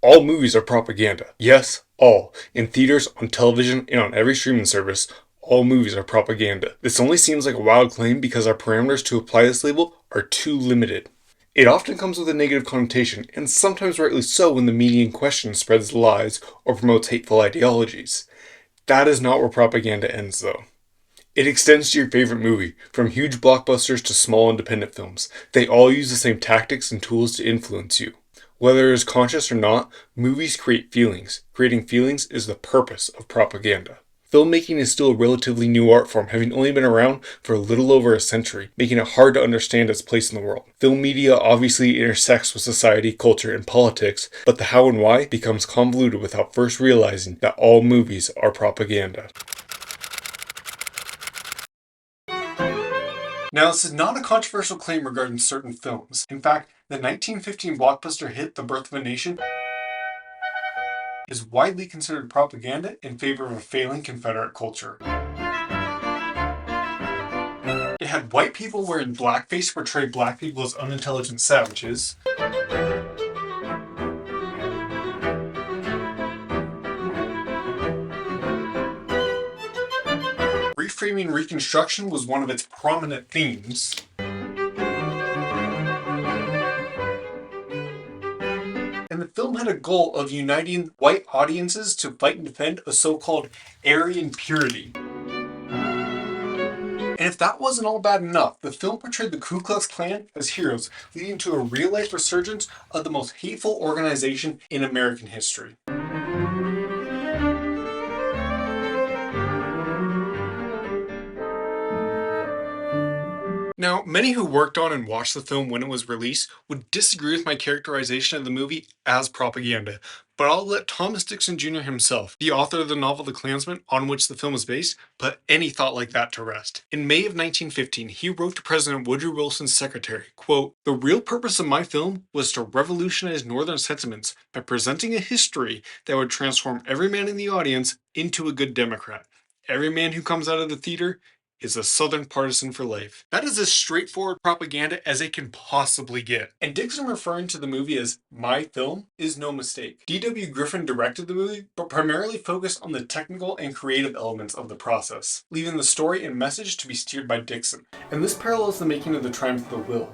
All movies are propaganda. Yes, all. In theaters, on television, and on every streaming service, all movies are propaganda. This only seems like a wild claim because our parameters to apply this label are too limited. It often comes with a negative connotation, and sometimes rightly so when the media in question spreads lies or promotes hateful ideologies. That is not where propaganda ends, though. It extends to your favorite movie, from huge blockbusters to small independent films. They all use the same tactics and tools to influence you. Whether it is conscious or not, movies create feelings. Creating feelings is the purpose of propaganda. Filmmaking is still a relatively new art form, having only been around for a little over a century, making it hard to understand its place in the world. Film media obviously intersects with society, culture, and politics, but the how and why becomes convoluted without first realizing that all movies are propaganda. Now, this is not a controversial claim regarding certain films. In fact, the 1915 blockbuster hit The Birth of a Nation is widely considered propaganda in favor of a failing Confederate culture. It had white people wearing blackface to portray black people as unintelligent savages. Reframing Reconstruction was one of its prominent themes. And the film had a goal of uniting white audiences to fight and defend a so-called Aryan purity. And if that wasn't all bad enough, the film portrayed the Ku Klux Klan as heroes, leading to a real-life resurgence of the most hateful organization in American history. Now, many who worked on and watched the film when it was released would disagree with my characterization of the movie as propaganda, but I'll let Thomas Dixon Jr. himself, the author of the novel The Klansman, on which the film is based, put any thought like that to rest. In May of 1915, he wrote to President Woodrow Wilson's secretary, quote, "The real purpose of my film was to revolutionize Northern sentiments by presenting a history that would transform every man in the audience into a good Democrat. Every man who comes out of the theater is a Southern partisan for life." That is as straightforward propaganda as it can possibly get. And Dixon referring to the movie as my film is no mistake. D.W. Griffin directed the movie, but primarily focused on the technical and creative elements of the process, leaving the story and message to be steered by Dixon. And this parallels the making of The Triumph of the Will.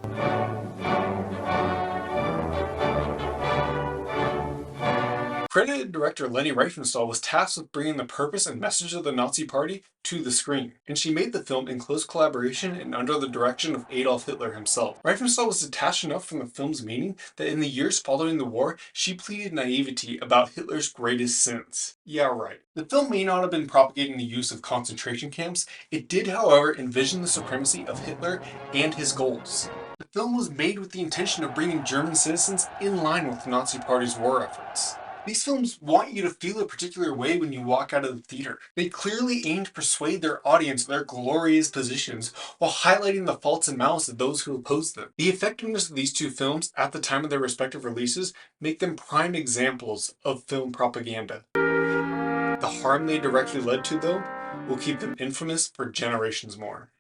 Credited director Leni Riefenstahl was tasked with bringing the purpose and message of the Nazi Party to the screen, and she made the film in close collaboration and under the direction of Adolf Hitler himself. Riefenstahl was detached enough from the film's meaning that in the years following the war, she pleaded naivety about Hitler's greatest sins. Yeah, right. The film may not have been propagating the use of concentration camps, it did, however, envision the supremacy of Hitler and his goals. The film was made with the intention of bringing German citizens in line with the Nazi Party's war efforts. These films want you to feel a particular way when you walk out of the theater. They clearly aim to persuade their audience of their glorious positions while highlighting the faults and malice of those who oppose them. The effectiveness of these two films at the time of their respective releases make them prime examples of film propaganda. The harm they directly led to, though, will keep them infamous for generations more.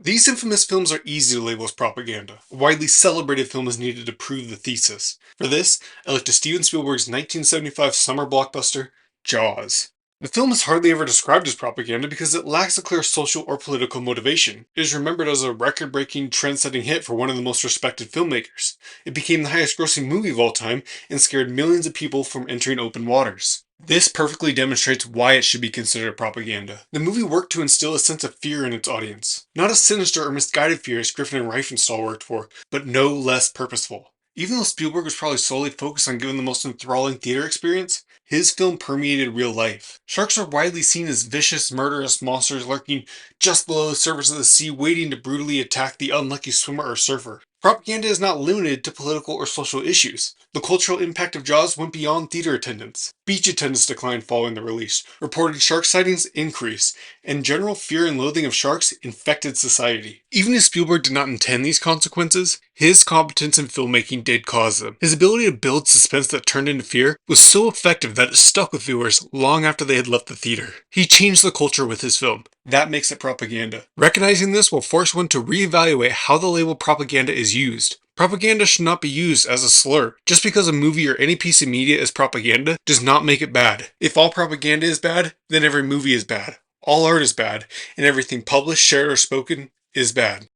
These infamous films are easy to label as propaganda. A widely celebrated film is needed to prove the thesis. For this, I look to Steven Spielberg's 1975 summer blockbuster, Jaws. The film is hardly ever described as propaganda because it lacks a clear social or political motivation. It is remembered as a record-breaking, trend-setting hit for one of the most respected filmmakers. It became the highest-grossing movie of all time and scared millions of people from entering open waters. This perfectly demonstrates why it should be considered propaganda. The movie worked to instill a sense of fear in its audience. Not a sinister or misguided fear as Griffin and Riefenstahl worked for, but no less purposeful. Even though Spielberg was probably solely focused on giving the most enthralling theater experience, his film permeated real life. Sharks are widely seen as vicious, murderous monsters lurking just below the surface of the sea, waiting to brutally attack the unlucky swimmer or surfer. Propaganda is not limited to political or social issues. The cultural impact of Jaws went beyond theater attendance. Beach attendance declined following the release, reported shark sightings increased, and general fear and loathing of sharks infected society. Even if Spielberg did not intend these consequences, His competence in filmmaking did cause them. His ability to build suspense that turned into fear was so effective that it stuck with viewers long after they had left the theater. He changed the culture with his film. That makes it propaganda. Recognizing this will force one to reevaluate how the label propaganda is used. Propaganda should not be used as a slur. Just because a movie or any piece of media is propaganda does not make it bad. If all propaganda is bad, then every movie is bad. All art is bad, and everything published, shared, or spoken is bad.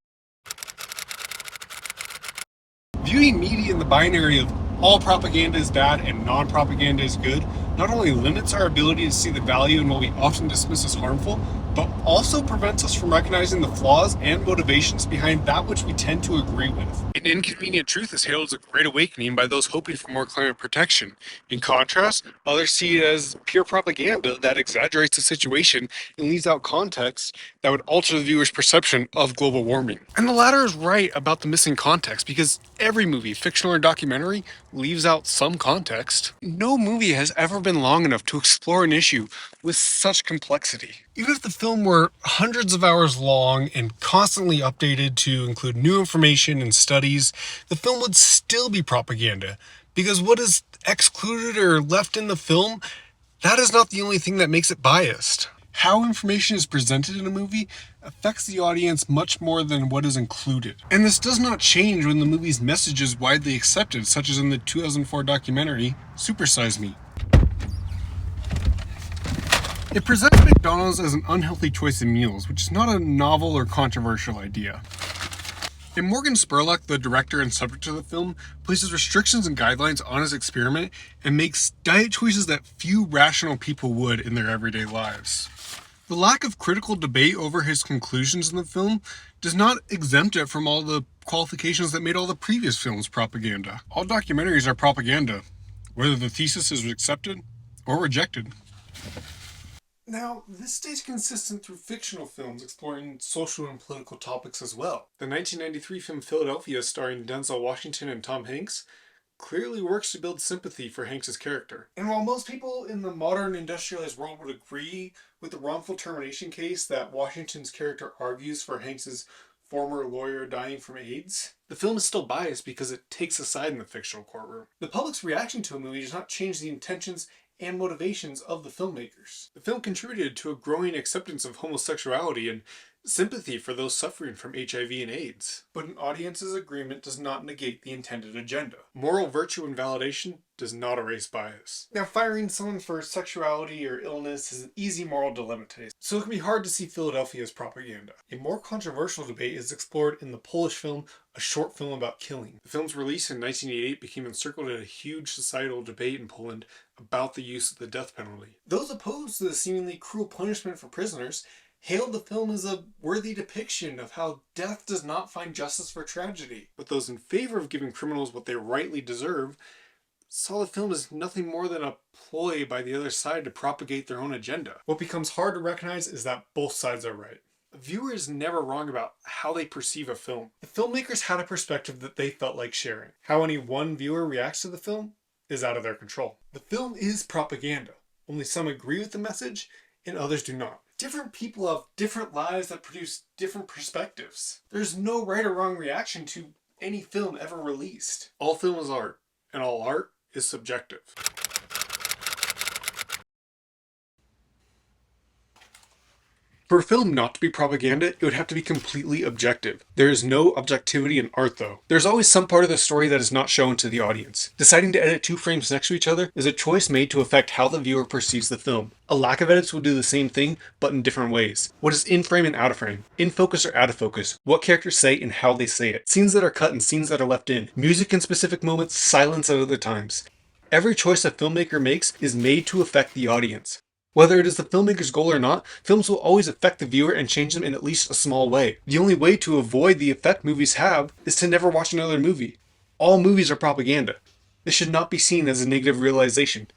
Viewing media in the binary of all propaganda is bad and non-propaganda is good not only limits our ability to see the value in what we often dismiss as harmful, but also prevents us from recognizing the flaws and motivations behind that which we tend to agree with. An inconvenient truth is hailed as a great awakening by those hoping for more climate protection. In contrast, others see it as pure propaganda that exaggerates the situation and leaves out context that would alter the viewer's perception of global warming. And the latter is right about the missing context because every movie, fictional or documentary, leaves out some context. No movie has ever been long enough to explore an issue with such complexity. Even if the film were hundreds of hours long and constantly updated to include new information and studies, the film would still be propaganda. Because what is excluded or left in the film, that is not the only thing that makes it biased. How information is presented in a movie affects the audience much more than what is included. And this does not change when the movie's message is widely accepted, such as in the 2004 documentary, Super Size Me. It presents McDonald's as an unhealthy choice of meals, which is not a novel or controversial idea. And Morgan Spurlock, the director and subject of the film, places restrictions and guidelines on his experiment and makes diet choices that few rational people would in their everyday lives. The lack of critical debate over his conclusions in the film does not exempt it from all the qualifications that made all the previous films propaganda. All documentaries are propaganda, whether the thesis is accepted or rejected. Now, this stays consistent through fictional films exploring social and political topics as well. The 1993 film Philadelphia, starring Denzel Washington and Tom Hanks, clearly works to build sympathy for Hanks' character. And while most people in the modern industrialized world would agree with the wrongful termination case that Washington's character argues for Hanks' former lawyer dying from AIDS, the film is still biased because it takes a side in the fictional courtroom. The public's reaction to a movie does not change the intentions and motivations of the filmmakers. The film contributed to a growing acceptance of homosexuality and sympathy for those suffering from HIV and AIDS. But an audience's agreement does not negate the intended agenda. Moral virtue and validation does not erase bias. Now, firing someone for sexuality or illness is an easy moral dilemma today, so it can be hard to see Philadelphia as propaganda. A more controversial debate is explored in the Polish film A Short Film About Killing. The film's release in 1988 became encircled in a huge societal debate in Poland about the use of the death penalty. Those opposed to the seemingly cruel punishment for prisoners hailed the film as a worthy depiction of how death does not find justice for tragedy. But those in favor of giving criminals what they rightly deserve saw the film as nothing more than a ploy by the other side to propagate their own agenda. What becomes hard to recognize is that both sides are right. A viewer is never wrong about how they perceive a film. The filmmakers had a perspective that they felt like sharing. How any one viewer reacts to the film is out of their control. The film is propaganda. Only some agree with the message and others do not. Different people have different lives that produce different perspectives. There's no right or wrong reaction to any film ever released. All film is art, and all art is subjective. For a film not to be propaganda, it would have to be completely objective. There is no objectivity in art, though. There's always some part of the story that is not shown to the audience. Deciding to edit two frames next to each other is a choice made to affect how the viewer perceives the film. A lack of edits will do the same thing, but in different ways. What is in frame and out of frame? In focus or out of focus? What characters say and how they say it? Scenes that are cut and scenes that are left in. Music in specific moments, silence at other times. Every choice a filmmaker makes is made to affect the audience. Whether it is the filmmaker's goal or not, films will always affect the viewer and change them in at least a small way. The only way to avoid the effect movies have is to never watch another movie. All movies are propaganda. This should not be seen as a negative realization.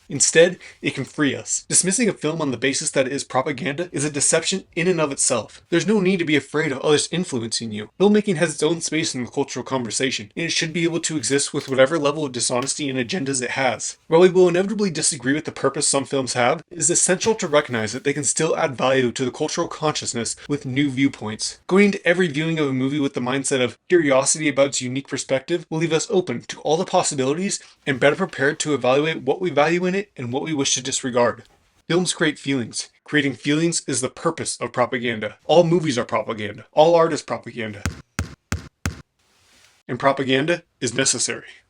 Instead, it can free us. Dismissing a film on the basis that it is propaganda is a deception in and of itself. There's no need to be afraid of others influencing you. Filmmaking has its own space in the cultural conversation, and it should be able to exist with whatever level of dishonesty and agendas it has. While we will inevitably disagree with the purpose some films have, it is essential to recognize that they can still add value to the cultural consciousness with new viewpoints. Going into every viewing of a movie with the mindset of curiosity about its unique perspective will leave us open to all the possibilities and better prepared to evaluate what we value in it and what we wish to disregard. Films create feelings. Creating feelings is the purpose of propaganda. All movies are propaganda. All art is propaganda. And propaganda is necessary.